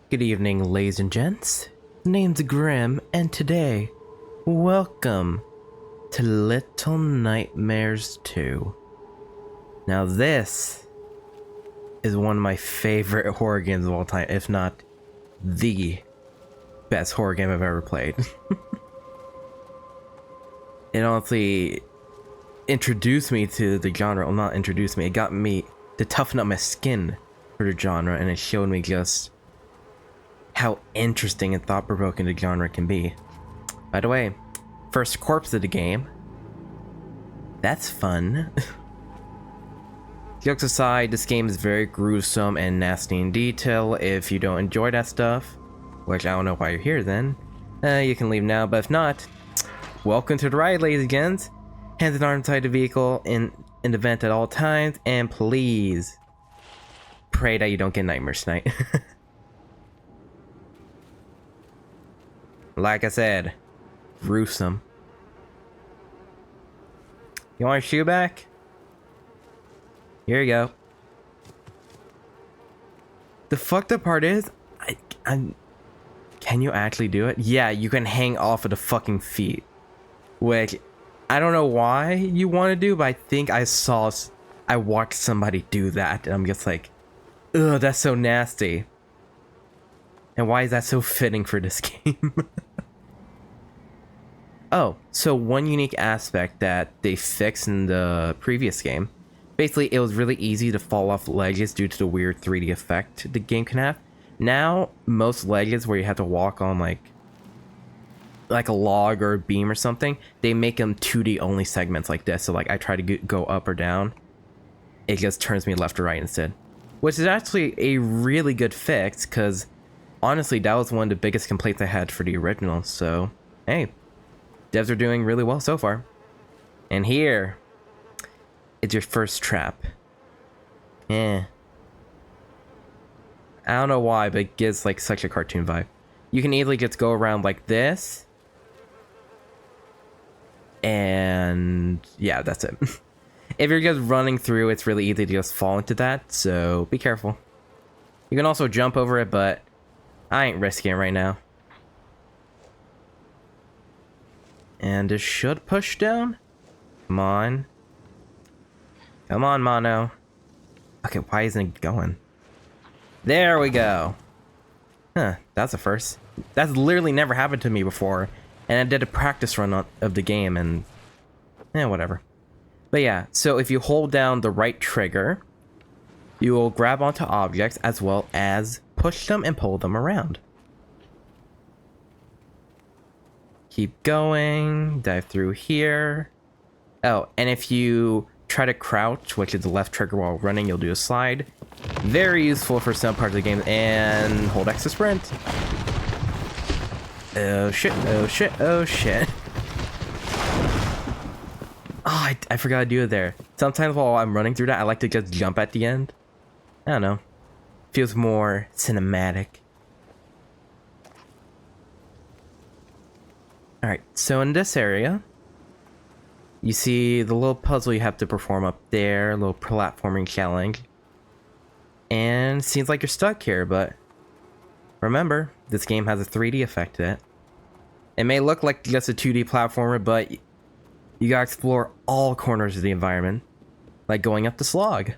Good evening, ladies and gents. Name's Grimm, and today, welcome to Little Nightmares 2. Now this is one of my favorite horror games of all time, if not the best horror game I've ever played. It honestly introduced me to the genre. Well, not introduced me, it got me to toughen up my skin for the genre, and it showed me just how interesting and thought-provoking the genre can be. By the way, first corpse of the game. That's fun. Jokes aside, this game is very gruesome and nasty in detail. If you don't enjoy that stuff, which I don't know why you're here then, you can leave now, but if not, welcome to the ride, ladies and gents. Hands and arms inside the vehicle in the vent at all times, and please pray that you don't get nightmares tonight. Like I said, gruesome. You want your shoe back? Here you go. The fucked up part is, can you actually do it? Yeah, you can hang off of the fucking feet. Which, I don't know why you want to do, but I think I watched somebody do that, and I'm just like, ugh, that's so nasty. And why is that so fitting for this game? Oh, so one unique aspect that they fixed in the previous game, basically it was really easy to fall off ledges due to the weird 3D effect the game can have. Now, most ledges where you have to walk on like a log or a beam or something, they make them 2D only segments like this. So like I try to go up or down, it just turns me left or right instead. Which is actually a really good fix, because honestly that was one of the biggest complaints I had for the original. So, hey. Devs are doing really well so far. And here is your first trap. I don't know why, but it gives like such a cartoon vibe. You can easily just go around like this. And yeah, that's it. If you're just running through, it's really easy to just fall into that, so be careful. You can also jump over it, but I ain't risking it right now. And this should push down. Come on. Come on, Mono. Okay, why isn't it going? There we go. Huh, that's a first. That's literally never happened to me before. And I did a practice run of the game and... whatever. But yeah, so if you hold down the right trigger, you will grab onto objects as well as push them and pull them around. Keep going, dive through here. Oh, and if you try to crouch, which is the left trigger while running, you'll do a slide. Very useful for some parts of the game. And hold X to sprint. Oh shit, oh shit, oh shit. Oh, I forgot to do it there. Sometimes while I'm running through that, I like to just jump at the end. I don't know. Feels more cinematic. Alright, so in this area, you see the little puzzle you have to perform up there, a little platforming challenge. And it seems like you're stuck here, but remember, this game has a 3D effect to it. It may look like just a 2D platformer, but you gotta explore all corners of the environment, like going up the slog.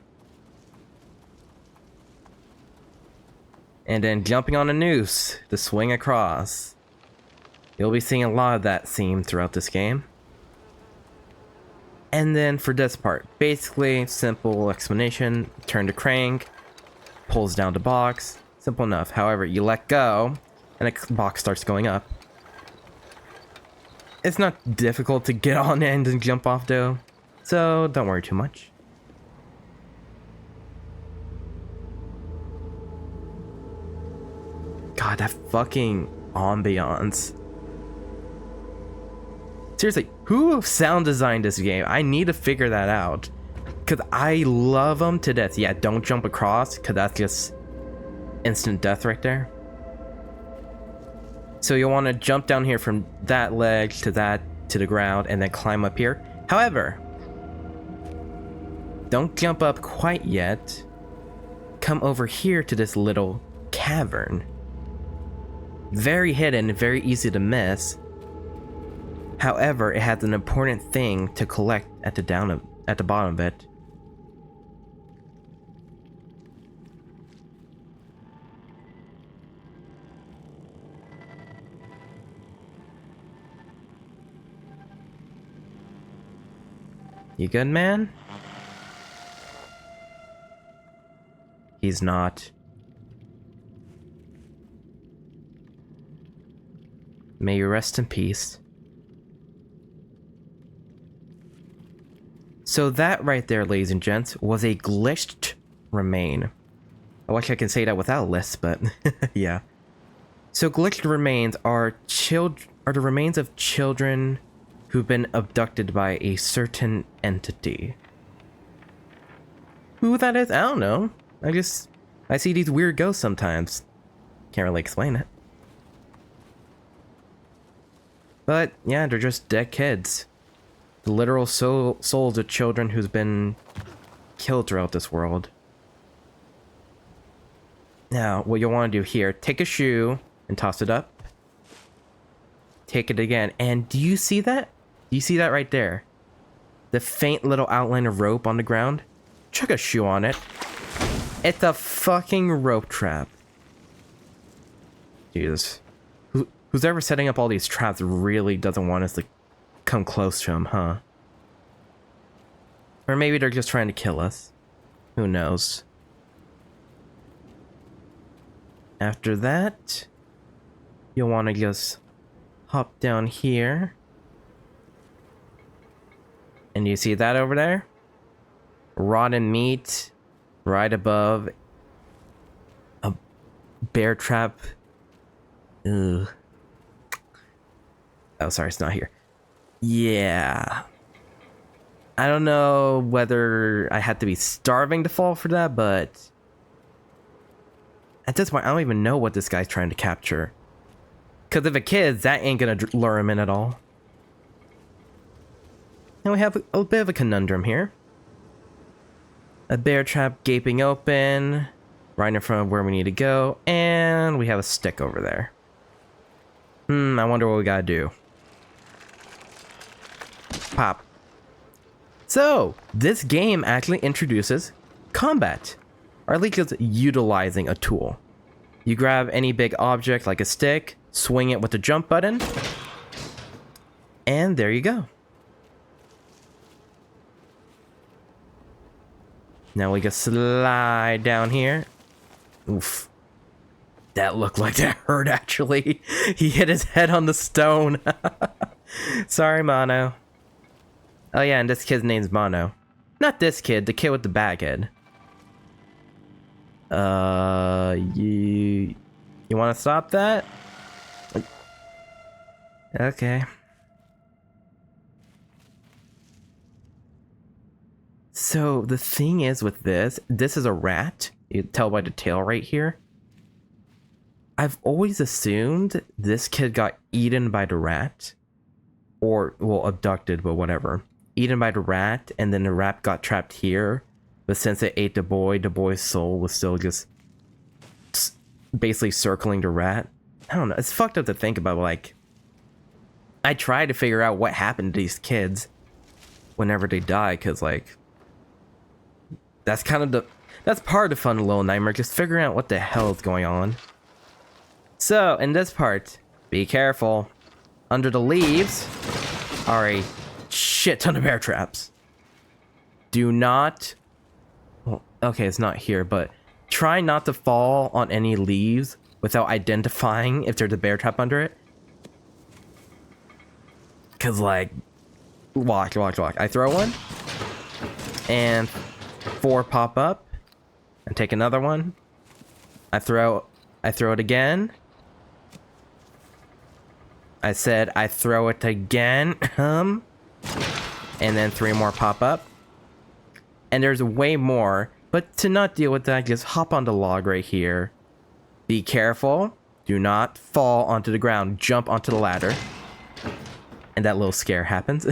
And then jumping on a noose to swing across. You'll be seeing a lot of that theme throughout this game. And then for this part, basically simple explanation, turn to crank, pulls down the box, simple enough. However, you let go and the box starts going up. It's not difficult to get on end and jump off though, so don't worry too much. God, that fucking ambiance. Seriously, who sound designed this game? I need to figure that out. Because I love them to death. Yeah, don't jump across, because that's just instant death right there. So you'll want to jump down here from that ledge to the ground, and then climb up here. However, don't jump up quite yet. Come over here to this little cavern. Very hidden, very easy to miss. However, it has an important thing to collect at the bottom of it. You good, man? He's not. May you rest in peace. So that right there, ladies and gents, was a glitched remain. I wish I could say that without a list, but yeah. So glitched remains are the remains of children who've been abducted by a certain entity. Who that is, I don't know. I see these weird ghosts sometimes. Can't really explain it. But yeah, they're just dead kids. The literal souls of children who's been killed throughout this world. Now, what you'll want to do here, take a shoe and toss it up. Take it again, and do you see that? Do you see that right there? The faint little outline of rope on the ground? Chuck a shoe on it. It's a fucking rope trap. Jesus. Who's ever setting up all these traps really doesn't want us to come close to him, huh? Or maybe they're just trying to kill us. Who knows? After that, you'll want to just hop down here. And you see that over there? Rotten meat right above a bear trap. Ugh. Oh, sorry, it's not here. Yeah. I don't know whether I had to be starving to fall for that, but at this point, I don't even know what this guy's trying to capture. Because if a kid, that ain't gonna lure him in at all. And we have a bit of a conundrum here. A bear trap gaping open, right in front of where we need to go, and we have a stick over there. I wonder what we gotta do. Pop. So, this game actually introduces combat, or at least just utilizing a tool. You grab any big object like a stick, swing it with the jump button, and there you go. Now we can slide down here. Oof. That looked like that hurt, actually. He hit his head on the stone. Sorry, Mono. Oh yeah, and this kid's name's Mono. Not this kid, the kid with the bag head. You want to stop that? Okay. So the thing is with this is a rat. You can tell by the tail right here. I've always assumed this kid got eaten by the rat. Or, well, abducted, but whatever. Eaten by the rat, and then the rat got trapped here. But since it ate the boy's soul was still just basically circling the rat. I don't know. It's fucked up to think about, like, I try to figure out what happened to these kids whenever they die, because, like, that's part of the fun of Little Nightmare, just figuring out what the hell is going on. So, in this part, be careful. Under the leaves are a shit ton of bear traps. Do not... Well, okay, it's not here, but try not to fall on any leaves without identifying if there's a bear trap under it. Because, like... Watch. I throw one. And 4 pop up. And take another one. I throw it again. I said I throw it again. And then 3 more pop up. And there's way more. But to not deal with that, just hop on the log right here. Be careful. Do not fall onto the ground. Jump onto the ladder. And that little scare happens.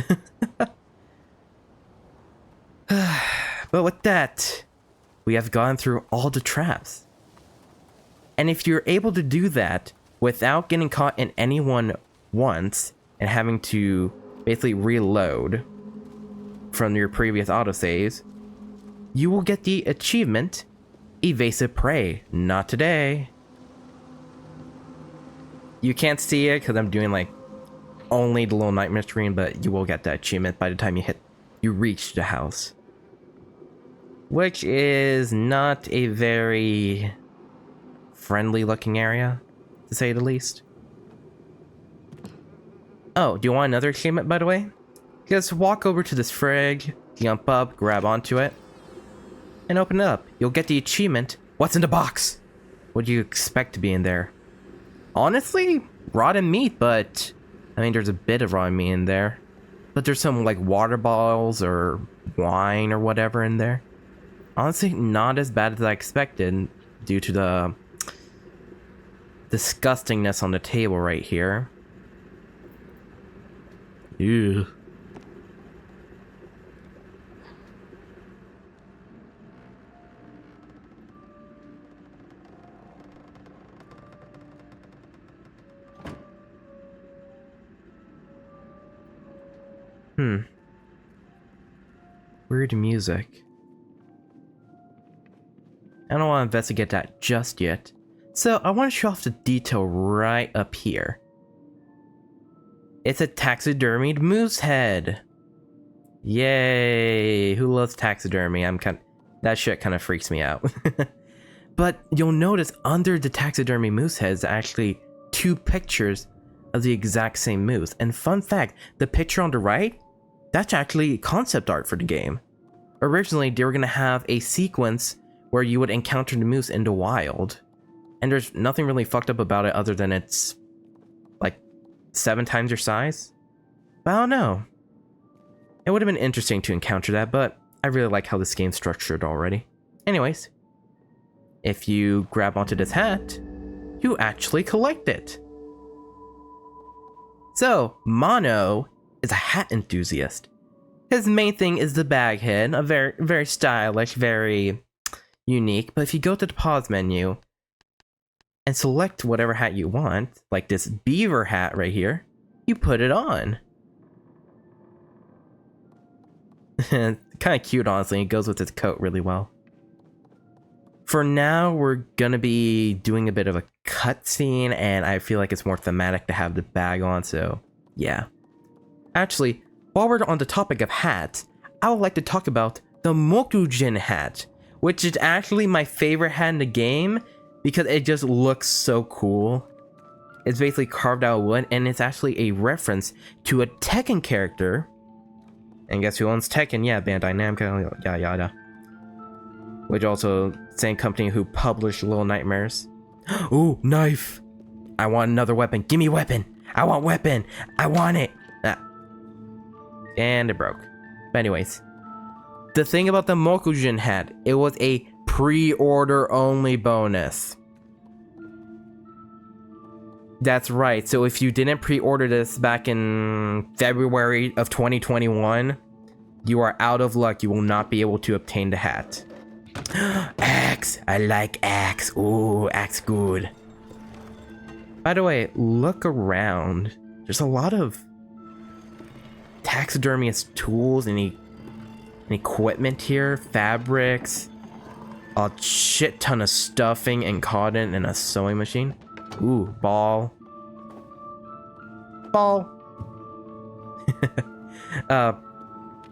But with that, we have gone through all the traps. And if you're able to do that, without getting caught in any one once and having to basically reload from your previous autosaves, you will get the achievement Evasive Prey. Not today. You can't see it because I'm doing like only the little nightmare screen, but you will get that achievement by the time you reach the house, which is not a very friendly looking area, to say the least. Oh, do you want another achievement, by the way? Just walk over to this frig, jump up, grab onto it, and open it up. You'll get the achievement. What's in the box? What do you expect to be in there? Honestly, rotten meat, but I mean, there's a bit of raw meat in there. But there's some like water bottles or wine or whatever in there. Honestly, not as bad as I expected due to the disgustingness on the table right here. Ew. Weird music. I don't want to investigate that just yet. So I want to show off the detail right up here. It's a taxidermied moose head. Yay! Who loves taxidermy? That shit kind of freaks me out. But you'll notice under the taxidermy moose head is actually 2 pictures of the exact same moose. And fun fact, the picture on the right, that's actually concept art for the game. Originally, they were going to have a sequence where you would encounter the moose in the wild. And there's nothing really fucked up about it other than it's like 7 times your size. But I don't know. It would have been interesting to encounter that, but I really like how this game's structured already. Anyways, if you grab onto this hat, you actually collect it. So, Mono is a hat enthusiast. His main thing is the bag head, a very, very stylish, very unique. But if you go to the pause menu and select whatever hat you want, like this beaver hat right here, you put it on. Kind of cute, honestly. It goes with his coat really well. For now, we're gonna be doing a bit of a cutscene, and I feel like it's more thematic to have the bag on, so yeah. Actually, while we're on the topic of hats, I would like to talk about the Mokujin Hat, which is actually my favorite hat in the game because it just looks so cool. It's basically carved out of wood, and it's actually a reference to a Tekken character. And guess who owns Tekken? Yeah, Bandai Namco, yada yada. Which also, same company who published Little Nightmares. Ooh, knife! I want another weapon. Give me a weapon! I want weapon! I want it! Ah. And it broke. But anyways, the thing about the Mokujin hat, it was a pre-order only bonus. That's right, so if you didn't pre-order this back in February of 2021, you are out of luck. You will not be able to obtain the hat. Axe! I like axe. Ooh, axe good. By the way, look around. There's a lot of taxidermist tools and equipment here, fabrics, a shit ton of stuffing and cotton and a sewing machine. Ooh, ball.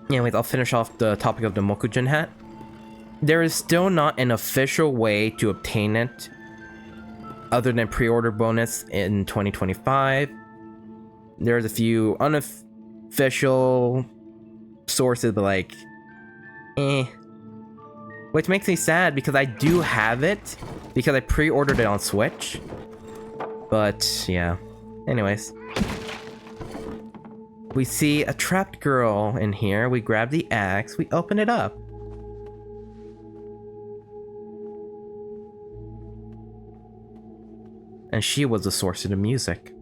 Anyways, I'll finish off the topic of the Mokujin hat. There is still not an official way to obtain it other than pre-order bonus in 2025. There's a few unofficial sources, but like, which makes me sad because I do have it because I pre-ordered it on Switch. But yeah, anyways, we see a trapped girl in here. We grab the axe, we open it up. And she was the source of the music.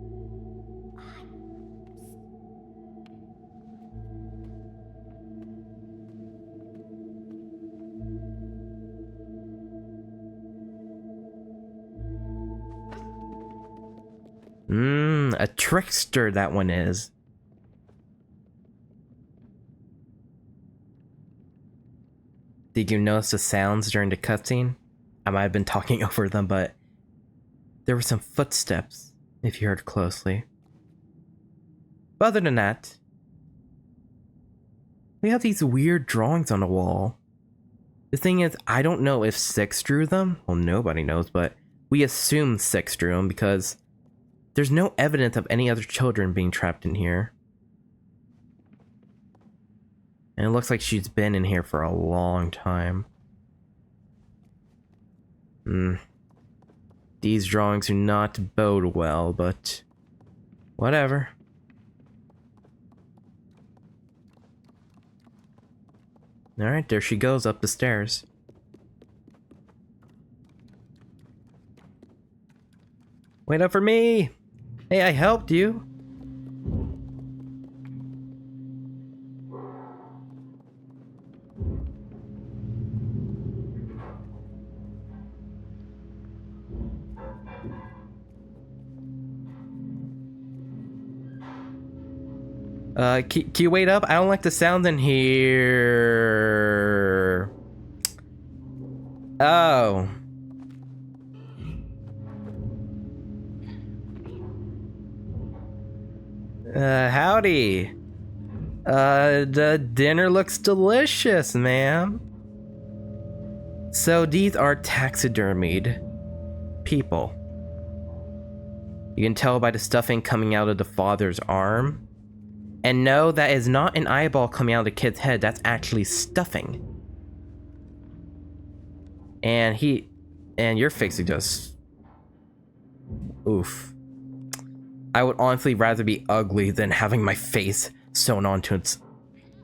A trickster that one is. Did you notice the sounds during the cutscene? I might have been talking over them, but there were some footsteps, if you heard closely. But other than that, we have these weird drawings on the wall. The thing is, I don't know if Six drew them. Well, nobody knows, but we assume Six drew them because there's no evidence of any other children being trapped in here. And it looks like she's been in here for a long time. These drawings do not bode well, but whatever. Alright, there she goes up the stairs. Wait up for me! Hey, I helped you! Can you wait up? I don't like the sound in here. Oh. Howdy. The dinner looks delicious, ma'am. So these are taxidermied people. You can tell by the stuffing coming out of the father's arm. And no, that is not an eyeball coming out of the kid's head. That's actually stuffing. And your face is just... Oof. I would honestly rather be ugly than having my face sewn onto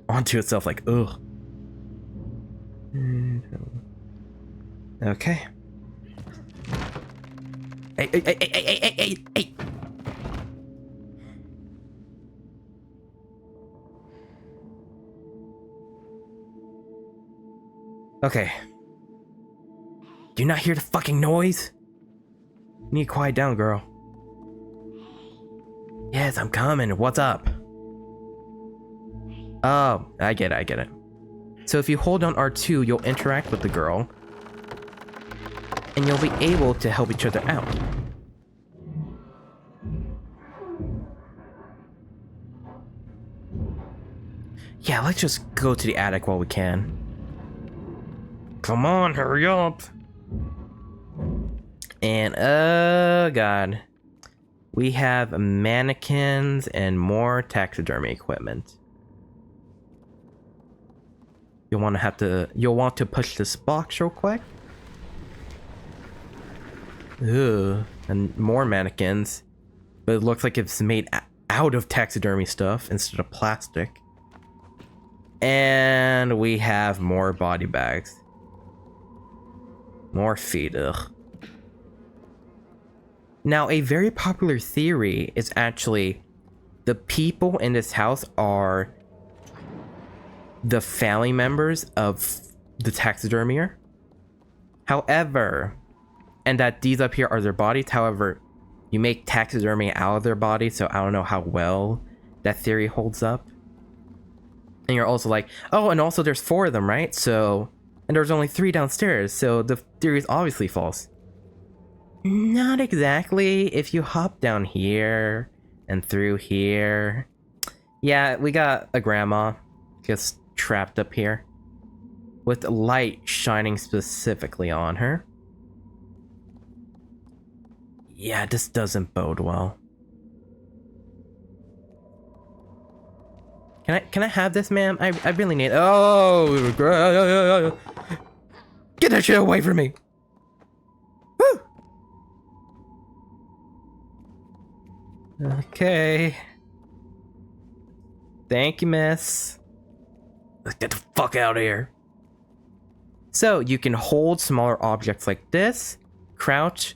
itself like, ugh. Okay. Hey. Okay. Do you not hear the fucking noise? You need to quiet down, girl. Yes, I'm coming. What's up? Oh, I get it. So if you hold on R2, you'll interact with the girl. And you'll be able to help each other out. Yeah, let's just go to the attic while we can. Come on, hurry up. And, oh god. We have mannequins and more taxidermy equipment. You'll want to push this box real quick. Ugh, and more mannequins. But it looks like it's made out of taxidermy stuff instead of plastic. And we have more body bags. More feet, ugh. Now, a very popular theory is actually the people in this house are the family members of the taxidermier. However, and that these up here are their bodies. However, you make taxidermy out of their bodies, so I don't know how well that theory holds up. And you're also like, oh, and also there's 4 of them, right? So... And there's only 3 downstairs, so the theory is obviously false. Not exactly. If you hop down here and through here. Yeah, we got a grandma just trapped up here with light shining specifically on her. Yeah, this doesn't bode well. Can I have this, ma'am? I really need... Oh! Get that shit away from me! Woo! Okay. Thank you, miss. Let's get the fuck out of here. So, you can hold smaller objects like this, crouch,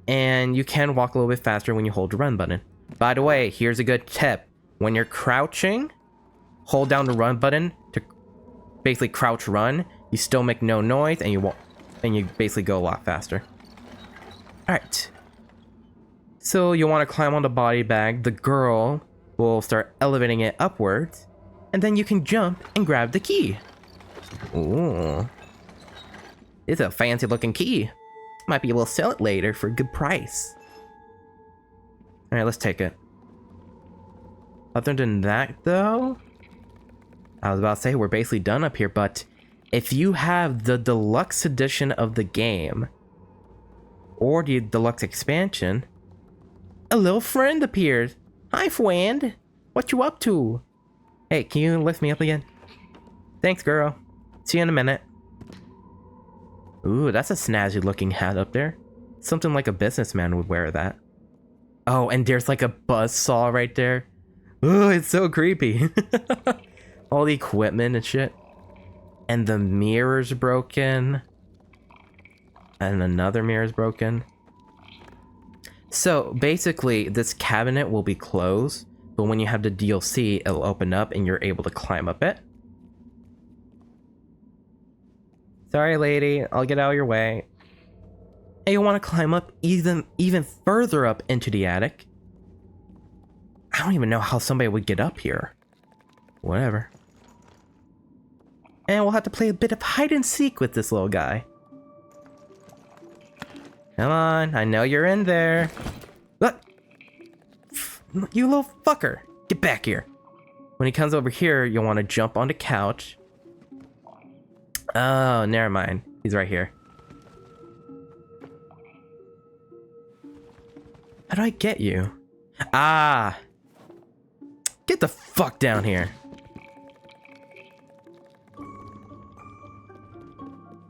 and you can walk a little bit faster when you hold the run button. By the way, here's a good tip. When you're crouching, hold down the run button to basically crouch run. You still make no noise, and you basically go a lot faster. Alright. So you'll want to climb on the body bag. The girl will start elevating it upwards. And then you can jump and grab the key. Ooh. It's a fancy looking key. Might be able to sell it later for a good price. Alright, let's take it. Other than that, though, I was about to say we're basically done up here, but if you have the deluxe edition of the game, or the deluxe expansion, a little friend appears. Hi, friend. What you up to? Hey, can you lift me up again? Thanks, girl. See you in a minute. Ooh, that's a snazzy looking hat up there. Something like a businessman would wear that. Oh, and there's like a buzzsaw right there. Ooh, it's so creepy. All the equipment and shit. And the mirror's broken. And another mirror's broken. So basically, this cabinet will be closed, but when you have the DLC, it'll open up and you're able to climb up it. Sorry, lady, I'll get out of your way. And you'll want to climb up even further up into the attic. I don't even know how somebody would get up here. Whatever. And we'll have to play a bit of hide and seek with this little guy. Come on, I know you're in there. Look! You little fucker! Get back here! When he comes over here, you'll want to jump on the couch. Oh, never mind. He's right here. How do I get you? Ah! Get the fuck down here.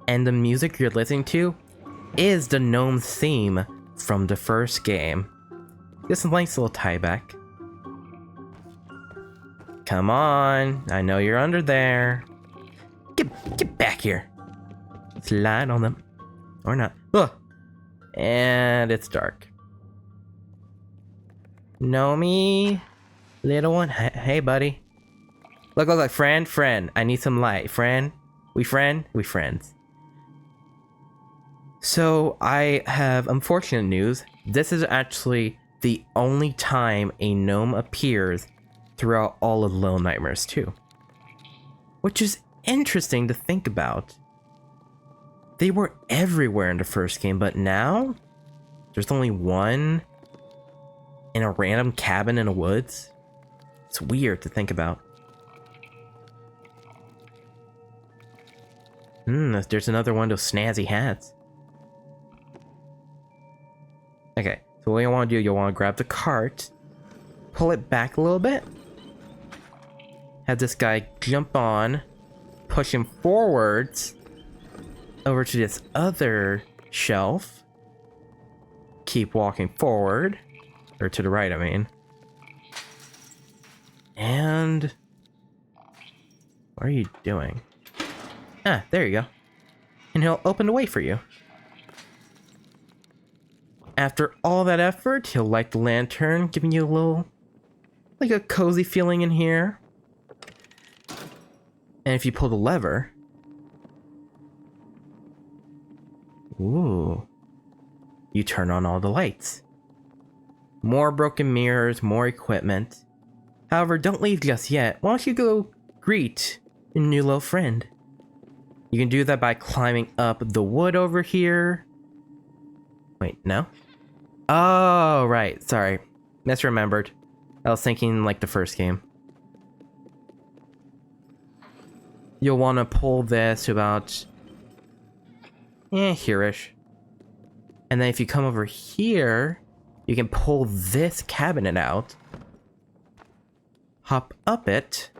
And the music you're listening to is the Nome theme from the first game. Just a nice little tie back. Come on, I know you're under there. Get back here. Slide on them. Or not. Ugh. And it's dark. Nome, little one. Hey, buddy. Look, friend. I need some light. Friend? We friends. So, I have unfortunate news. This is actually the only time a gnome appears throughout all of Little Nightmares 2. Which is interesting to think about. They were everywhere in the first game, but now there's only one in a random cabin in the woods. It's weird to think about. There's another one of those snazzy hats. Okay, so what you want to do, you'll want to grab the cart, pull it back a little bit, have this guy jump on, push him forwards over to this other shelf, keep walking forward, or to the right, I mean. And what are you doing? Ah, there you go. And he'll open the way for you. After all that effort, he'll light the lantern, giving you a little, like a cozy feeling in here. And if you pull the lever, ooh, you turn on all the lights. More broken mirrors, more equipment. However, don't leave just yet. Why don't you go greet your new little friend? You can do that by climbing up the wood over here. Wait, no? Oh, right. Sorry. Misremembered. I was thinking like the first game. You'll want to pull this to about here-ish. And then if you come over here, you can pull this cabinet out, hop up it,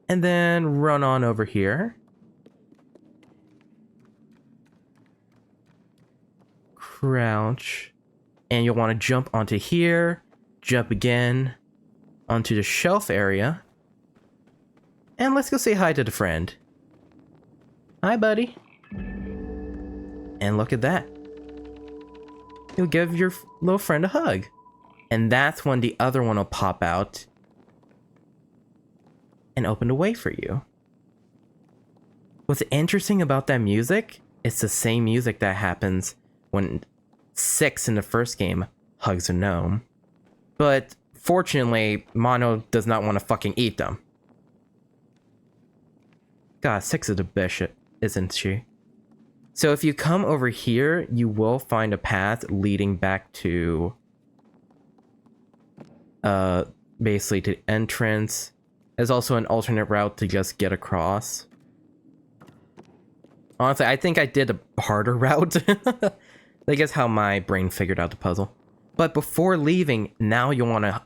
and then run on over here. Crouch, and you'll want to jump onto here, jump again onto the shelf area, and let's go say hi to the friend. Hi, buddy. And look at that. You'll give your little friend a hug. And that's when the other one will pop out and open the way for you. What's interesting about that music, it's the same music that happens when 6 in the first game hugs a gnome. But fortunately, Mono does not want to fucking eat them. God, 6 is a bitch, isn't she? So if you come over here, you will find a path leading back to basically to the entrance. There's also an alternate route to just get across. Honestly, I think I did a harder route. I guess how my brain figured out the puzzle. But before leaving, now you want to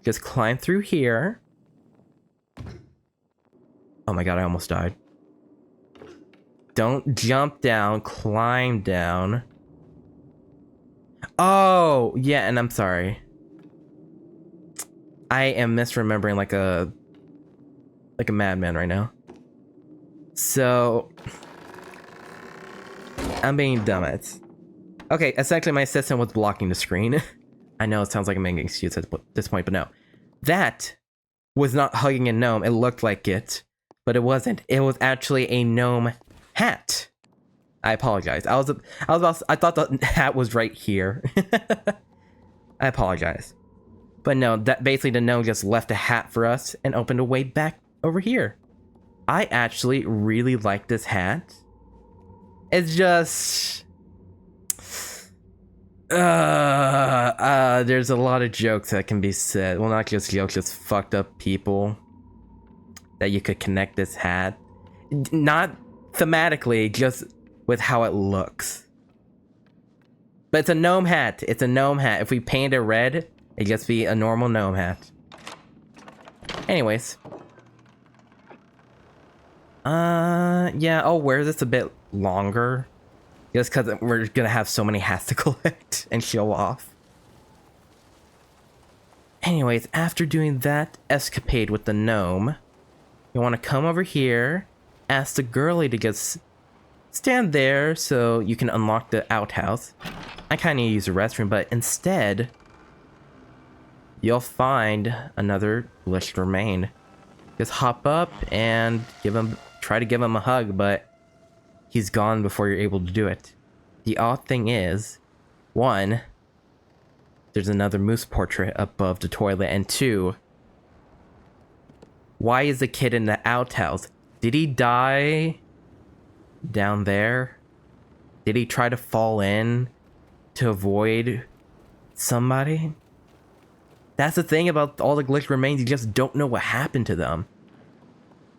just climb through here. Oh my god, I almost died. Don't jump down, climb down. Oh, yeah, and I'm sorry. I am misremembering like a madman right now. So I'm being dumbass. Okay, essentially my assistant was blocking the screen. I know it sounds like I'm making an excuse at this point, but no. That was not hugging a gnome. It looked like it, but it wasn't. It was actually a gnome hat. I apologize. I thought the hat was right here. I apologize. But no, that basically the gnome just left a hat for us and opened a way back over here. I actually really like this hat. It's just there's a lot of jokes that can be said. Well, not just jokes, just fucked up people that you could connect this hat. Not thematically, just with how it looks. But it's a gnome hat. It's a gnome hat. If we paint it red, it'd just be a normal gnome hat. Anyways. Yeah, I'll wear this a bit longer. Just because we're gonna have so many hats to collect and show off. Anyways, after doing that escapade with the gnome, you want to come over here, ask the girlie to just stand there so you can unlock the outhouse. I kind of use the restroom, but instead, you'll find another glitched remain. Just hop up and try to give him a hug, but he's gone before you're able to do it. The odd thing is, 1, there's another moose portrait above the toilet, and 2, why is the kid in the outhouse? Did he die down there? Did he try to fall in to avoid somebody? That's the thing about all the glitched remains, you just don't know what happened to them.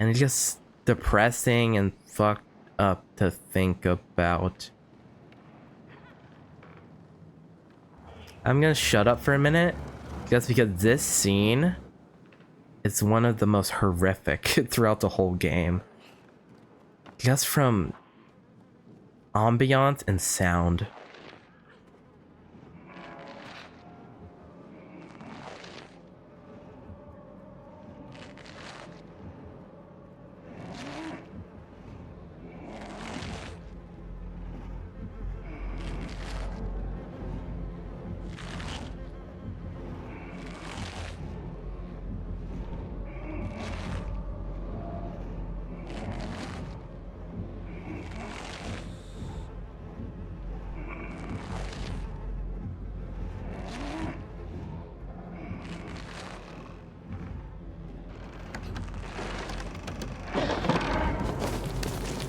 And it's just depressing and fucked up to think about. I'm gonna shut up for a minute, just because this scene is one of the most horrific throughout the whole game. Just from ambiance and sound.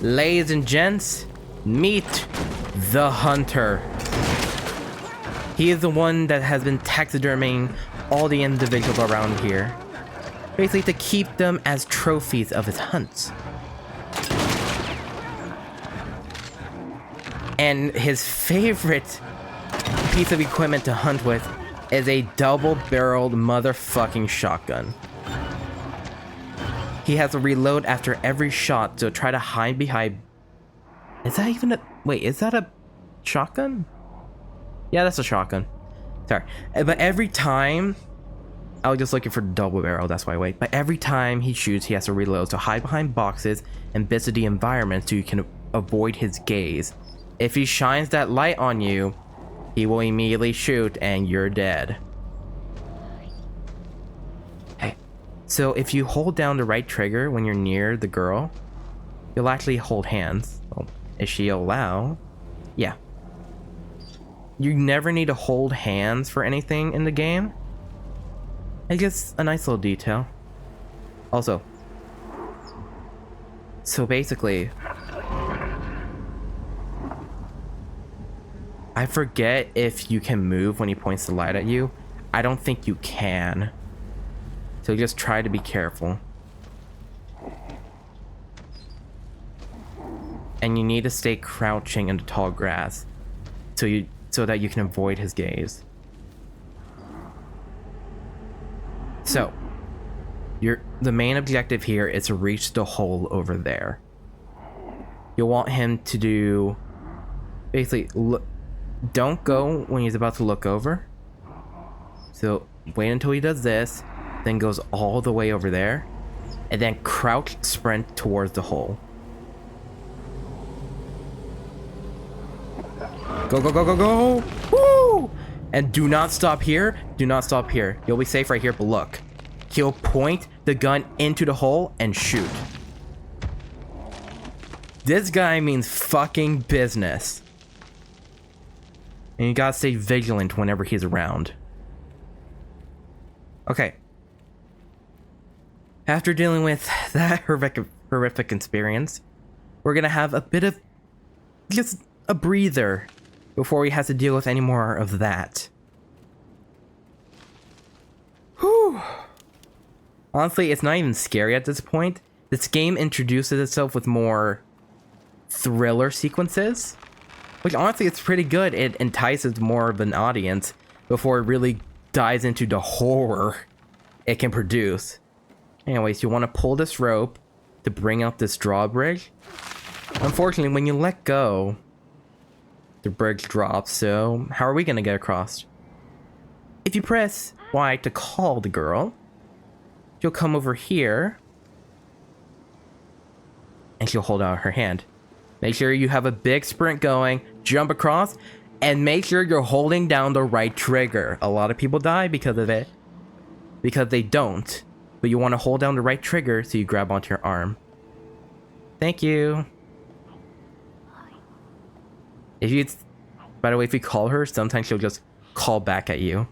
Ladies and gents, meet the hunter. He is the one that has been taxiderming all the individuals around here, basically to keep them as trophies of his hunts. And his favorite piece of equipment to hunt with is a double-barreled motherfucking shotgun. He has to reload after every shot to try to hide behind... Is that even a... Wait, is that a shotgun? Yeah, that's a shotgun. Sorry. But every time... I was just looking for double barrel, that's why I wait. But every time he shoots, he has to reload to hide behind boxes and bits of the environment so you can avoid his gaze. If he shines that light on you, he will immediately shoot and you're dead. So if you hold down the right trigger when you're near the girl, you'll actually hold hands. Well, is she allow? Yeah. you never need to hold hands for anything in the game. It's just a nice little detail. Also, so basically, I forget if you can move when he points the light at you. I don't think you can. So just try to be careful. And you need to stay crouching in the tall grass so that you can avoid his gaze. So, the main objective here is to reach the hole over there. You'll want him to do basically don't go when he's about to look over. So wait until he does this, then goes all the way over there, and then crouch sprint towards the hole. Go, go, go, go, go! Woo! And do not stop here. Do not stop here. You'll be safe right here, but look. He'll point the gun into the hole and shoot. This guy means fucking business. And you gotta stay vigilant whenever he's around. Okay. After dealing with that horrific experience, we're gonna have a bit of just a breather before he has to deal with any more of that. Whew. Honestly, it's not even scary at this point. This game introduces itself with more thriller sequences, which honestly it's pretty good. It entices more of an audience before it really dives into the horror it can produce. Anyways, you want to pull this rope to bring out this drawbridge. Unfortunately, when you let go, the bridge drops, so how are we going to get across? If you press Y to call the girl, she'll come over here, and she'll hold out her hand. Make sure you have a big sprint going, jump across, and make sure you're holding down the right trigger. A lot of people die because of it, because they don't. But you want to hold down the right trigger so you grab onto your arm. Thank you. By the way, if you call her, sometimes she'll just call back at you.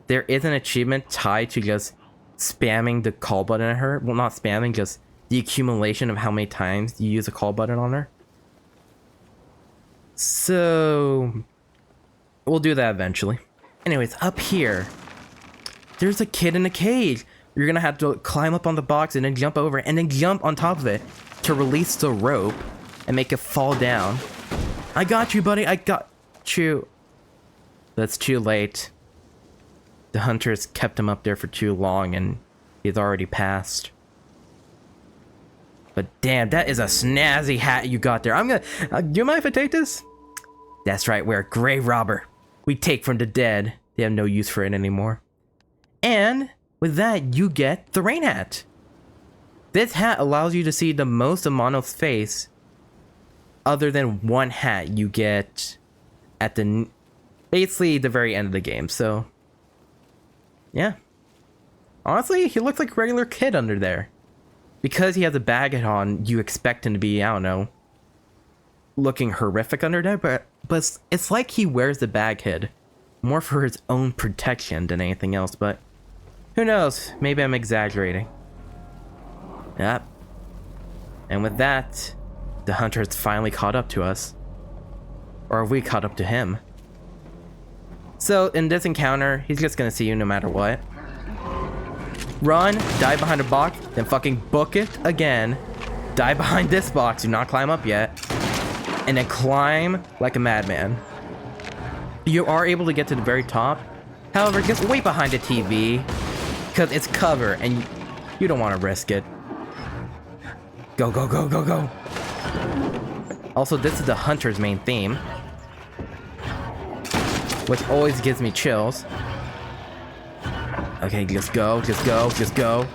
There is an achievement tied to just spamming the call button at her. Well, not spamming, just the accumulation of how many times you use a call button on her. So, we'll do that eventually. Anyways, up here, there's a kid in a cage. You're gonna have to climb up on the box and then jump over and then jump on top of it to release the rope and make it fall down. I got you, buddy. I got you. That's too late. The hunters kept him up there for too long and he's already passed. But damn, that is a snazzy hat you got there. I'm gonna... do you mind if I take this? That's right, we're a grave robber. We take from the dead. They have no use for it anymore. And with that, you get the Rainhat. This hat allows you to see the most of Mono's face, other than one hat you get at the basically the very end of the game. So yeah, honestly, he looks like a regular kid under there. Because he has a bag hat on, you expect him to be, I don't know, looking horrific under there, but it's like he wears the bag head more for his own protection than anything else, but who knows, maybe I'm exaggerating. Yep. And with that, the hunter has finally caught up to us. Or have we caught up to him? So in this encounter, he's just gonna see you no matter what. Run, dive behind a box, then fucking book it again. Dive behind this box, do not climb up yet. And then climb like a madman. You are able to get to the very top. However, just wait behind the TV, because it's cover and you don't want to risk it. Go, go, go, go, go. Also, this is the hunter's main theme, which always gives me chills. Okay, just go, just go, just go.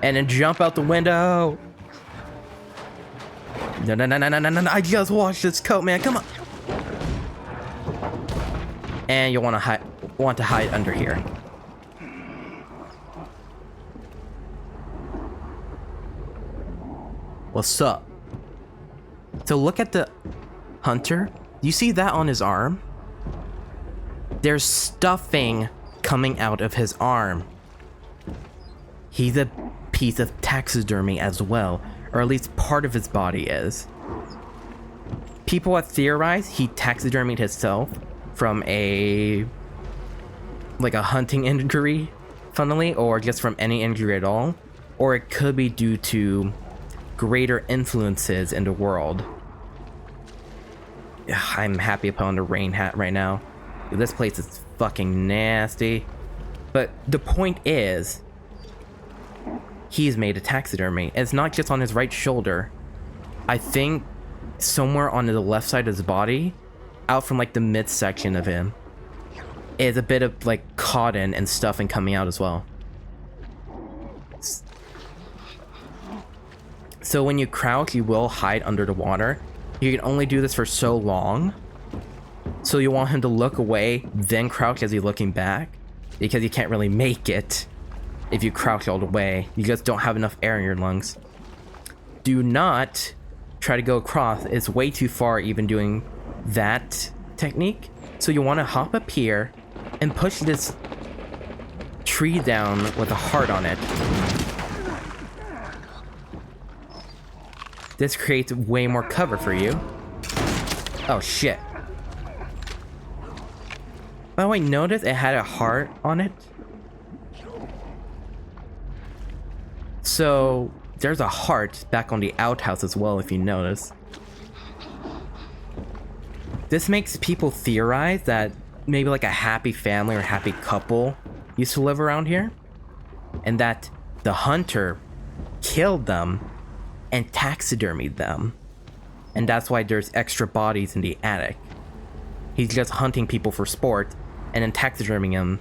And then jump out the window. No, no, no, no, no, no, no, I just washed this coat, man, come on. And you'll want to hide under here. What's up? So look at the hunter, you see that on his arm? There's stuffing coming out of his arm. He's a piece of taxidermy as well, or at least part of his body is. People have theorized he taxidermied himself from a hunting injury, funnily, or just from any injury at all, or it could be due to greater influences in the world. I'm happy upon the Rainhat right now. This place is fucking nasty. But the point is, he's made a taxidermy. It's not just on his right shoulder. I think somewhere on the left side of his body, out from like the midsection of him, is a bit of like cotton and stuffing coming out as well. So when you crouch, you will hide under the water. You can only do this for so long. So you want him to look away, then crouch as he's looking back, because you can't really make it if you crouch all the way. You just don't have enough air in your lungs. Do not try to go across. It's way too far even doing that technique. So you want to hop up here and push this tree down with a heart on it. This creates way more cover for you. Oh shit. By the way, notice it had a heart on it. So there's a heart back on the outhouse as well, if you notice. This makes people theorize that maybe like a happy family or happy couple used to live around here, and that the hunter killed them and taxidermied them, and that's why there's extra bodies in the attic. He's just hunting people for sport and then taxiderming them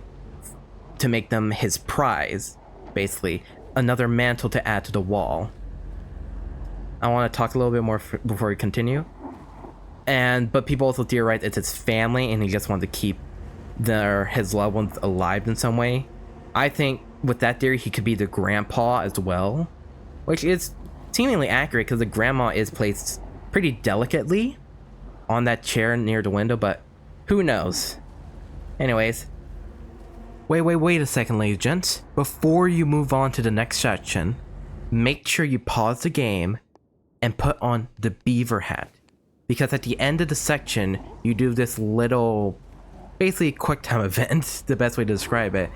to make them his prize, basically another mantle to add to the wall. I want to talk a little bit more before we continue. But people also theorize it's his family and he just wants to keep his loved ones alive in some way. I think with that theory, he could be the grandpa as well, which is seemingly accurate because the grandma is placed pretty delicately on that chair near the window, but who knows? Anyways, wait a second, ladies and gents. Before you move on to the next section, make sure you pause the game and put on the beaver hat, because at the end of the section, you do this little, basically quick time event, the best way to describe it,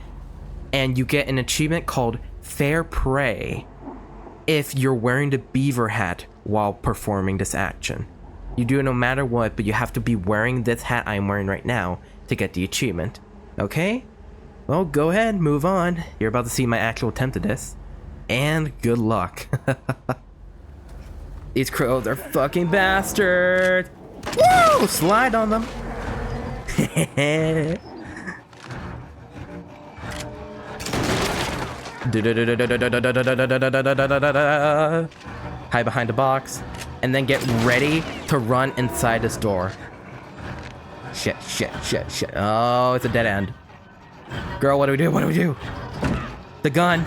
and you get an achievement called Fair Prey if you're wearing the beaver hat while performing this action. You do it no matter what, but you have to be wearing this hat I'm wearing right now to get the achievement. Okay? Well, go ahead, move on. You're about to see my actual attempt at this. And good luck. These crows are fucking bastards! Woo! Slide on them! Hide behind the box, and then get ready to run inside this door. Shit. Oh, it's a dead end. Girl, what do we do? The gun.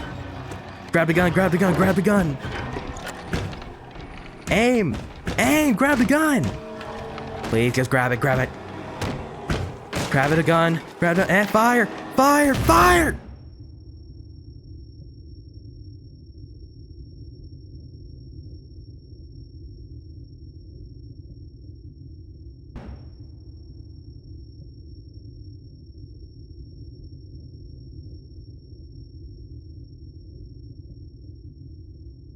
Grab the gun. Aim, grab the gun. Please, just grab it. Grab it, a gun. And fire.